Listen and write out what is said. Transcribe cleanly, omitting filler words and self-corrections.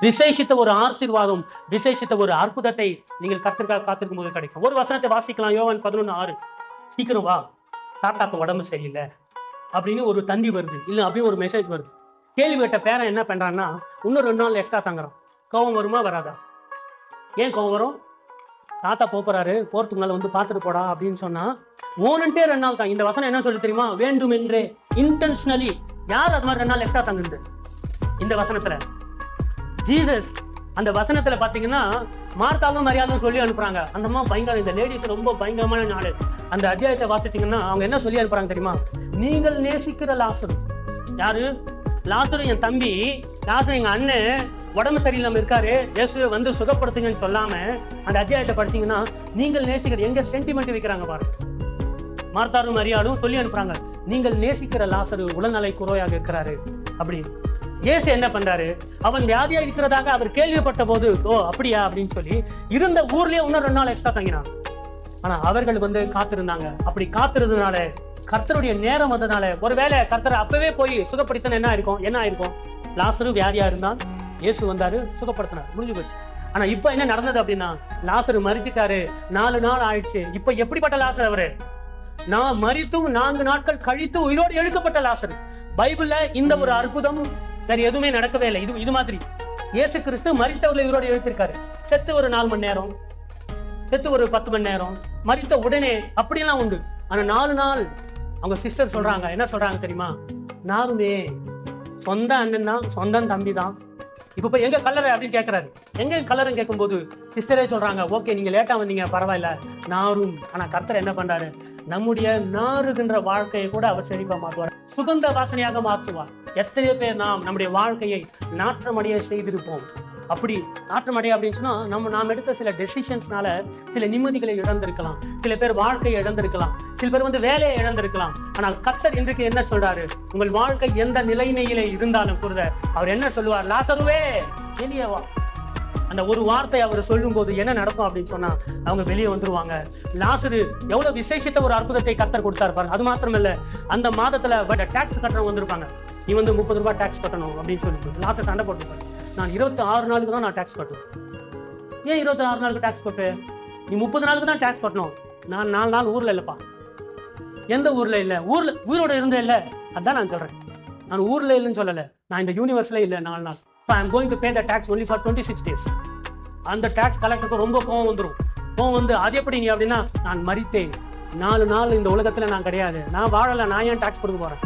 விசேஷித்த ஒரு ஆசீர்வாதம், விசேஷித்த ஒரு அற்புதத்தை நீங்கள் கர்த்தருக்காக காத்திருக்கும் போது கிடைக்கும். ஒரு வசனத்தை வாசிக்கலாம். யோவான் 11:6. சீக்கிரம் வா, தாத்தாக்கு உடம்பு சரியில்லை அப்படின்னு ஒரு தந்தி வருது, இல்லை அப்படின்னு ஒரு மெசேஜ் வருது. கேள்வி கேட்ட பேரன் என்ன பண்றான்னா, இன்னும் 2 நாள் எக்ஸ்ட்ரா தங்குறான். கோவம் வருமா வராதா? ஏன் கோவம் வரும்? தாத்தா போறாரு, போறதுக்கு மேல வந்து பார்த்துட்டு போடா அப்படின்னு சொன்னா ஓனன்ட்டே 2 நாள் தான். இந்த வசனம் என்ன சொல்லி தெரியுமா? வேண்டும் என்றே, இன்டென்ஷனலி. யார் அது மாதிரி 2 நாள் எக்ஸ்ட்ரா தங்குது? இந்த வசனத்துல ஜீசஸ் அந்த வசனத்துல பாத்தீங்கன்னா மார்த்தாலும் மரியாதையும் சொல்லி அனுப்புறாங்க. அந்த அம்மா பயங்கரம், இந்த லேடிஸ் ரொம்ப பயங்கரமான நாள். அந்த அத்தியாயத்தை வாசிச்சீங்கன்னா அவங்க என்ன சொல்லி அனுப்புறாங்க தெரியுமா? நீங்கள் நேசிக்கிற லாசரு. யாரு? லாசரு என் தம்பி, லாசரு எங்க அண்ணன், உடம்பு சரியில்லாம இருக்காரு, இயேசுவை வந்து சுகப்படுத்துங்கன்னு சொல்லாம அந்த அத்தியாயத்தை படிச்சீங்கன்னா நீங்கள் நேசிக்கிற, எங்க சென்டிமெண்ட் வைக்கிறாங்க பாருங்க. மார்த்தாரும் மரியாதையும் சொல்லி அனுப்புறாங்க, நீங்கள் நேசிக்கிற லாசரு உடல்நலை குறையாக இருக்கிறாரு அப்படி. இயேசு என்ன பண்றாரு? அவன் வியாதியா இருக்கிறதாக அவர் கேள்விப்பட்ட போது, ஓ அப்படியா அப்படின்னு சொல்லி இருந்த ஊர்லயே இன்னும் 2 நாள் எக்ஸ்ட்ரா தங்கினாங்க. ஆனா அவர்கள் வந்து காத்திருந்தாங்க. அப்படி காத்திருந்ததுனால, கர்த்தருடைய நேரம் வந்ததுனால, ஒருவேளை கர்த்தரை அப்பவே போய் சுகப்படுத்தின என்ன ஆயிருக்கும்? லாசரு வியாதியா இருந்தான், இயேசு வந்தாரு, சுகப்படுத்தினார், முடிஞ்சு போச்சு. ஆனா இப்ப என்ன நடந்தது அப்படின்னா, லாசரு மரிச்சிட்டாரு, 4 நாள் ஆயிடுச்சு. இப்ப எப்படிப்பட்ட லாசர் அவரு? நான் மரித்தும் 4 நாட்கள் கழித்து உயிரோடு எழுக்கப்பட்ட லாசர். பைபிள்ல இந்த ஒரு அற்புதம் வேற எதுவுமே நடக்கவே இல்லை. இது மாதிரி இயேசு கிறிஸ்து மரித்தவர்களை உயிரோடு எழுத்திருக்காரு. செத்து ஒரு 4 மணி நேரம், செத்து ஒரு 10 மணி நேரம், மரித்த உடனே அப்படியெல்லாம் உண்டு. ஆனா 4 நாள் அவங்க சிஸ்டர் சொல்றாங்க, என்ன சொல்றாங்க தெரியுமா? நானுமே சொந்த அண்ணன் தான், சொந்த தம்பி தான். இப்ப எங்க கல்லறை அப்படின்னு கேட்கறாரு. எங்க கல்லறை கேட்கும் போது சிஸ்டரே சொல்றாங்க, ஓகே நீங்க லேட்டா வந்தீங்க, பரவாயில்ல, நாரும். ஆனா கர்த்தர் என்ன பண்றாரு? நம்முடைய நாறுகின்ற வாழ்க்கையை கூட அவர் செழிப்பா மாற்றுவார், சுகந்த வாசனையாக மாற்றுவார். எத்தனையோ பேர் நாம் நம்முடைய வாழ்க்கையை நாற்றமடைய செய்திருப்போம். அப்படி நாற்றமடைய அப்படின்னு சொன்னா நாம் எடுத்த சில டெசிஷன்ஸ்னால சில நிம்மதிகளை இழந்திருக்கலாம், சில பேர் வாழ்க்கையை இழந்திருக்கலாம், சில பேர் வந்து வேலையை இழந்திருக்கலாம். ஆனால் கர்த்தர் இன்றைக்கு என்ன சொல்றாரு? உங்கள் வாழ்க்கை எந்த நிலைமையிலே இருந்தாலும் கூட அவர் என்ன சொல்லுவார்? லாசருவே வெளியே வா. அந்த ஒரு வார்த்தை அவர் சொல்லும் போது என்ன நடக்கும் அப்படின்னு சொன்னா அவங்க வெளியே வந்துருவாங்க. லாசரு எவ்வளவு விசேஷித்த ஒரு அற்புதத்தை கர்த்தர் கொடுத்தாரு பாருங்க. அது மாத்திரம் இல்ல, அந்த மாதத்துல டாக்ஸ் கட்டணம் வந்திருப்பாங்க. நீ வந்து 30 ரூபாய் டாக்ஸ் கட்டணும் அப்படின்னு சொல்லிட்டு லாசர் சண்டை போட்டுருப்பாரு. நான் 26 நாளுக்கு தான் நான் டாக்ஸ் கட்டணும். ஏன் 26 நாளுக்கு டாக்ஸ் கட்டு? நீ 30 நாளுக்கு தான் டாக்ஸ் கட்டணும். நான் 4 நாள் ஊர்ல இல்லப்பா. எந்த ஊர்ல இல்ல? ஊரோட இருந்தே இல்ல. அதான் நான் சொல்றேன். நான் ஊர்ல இல்லைன்னு சொல்லல, நான் இந்த யூனிவர்ஸ்ல இல்ல 4 நாள். I am going to pay the tax only for 26 days. அந்த டாக்ஸ் கலெக்டருக்கு ரொம்ப கோவம் வந்துடும். கோவம் வந்து அது எப்படி நீ அப்படின்னா, நான் மரித்தேன், 4 நாள் இந்த உலகத்துல நான் கிடையாது, நான் வாழல, நான் ஏன் டாக்ஸ் கொடுக்க போறேன்?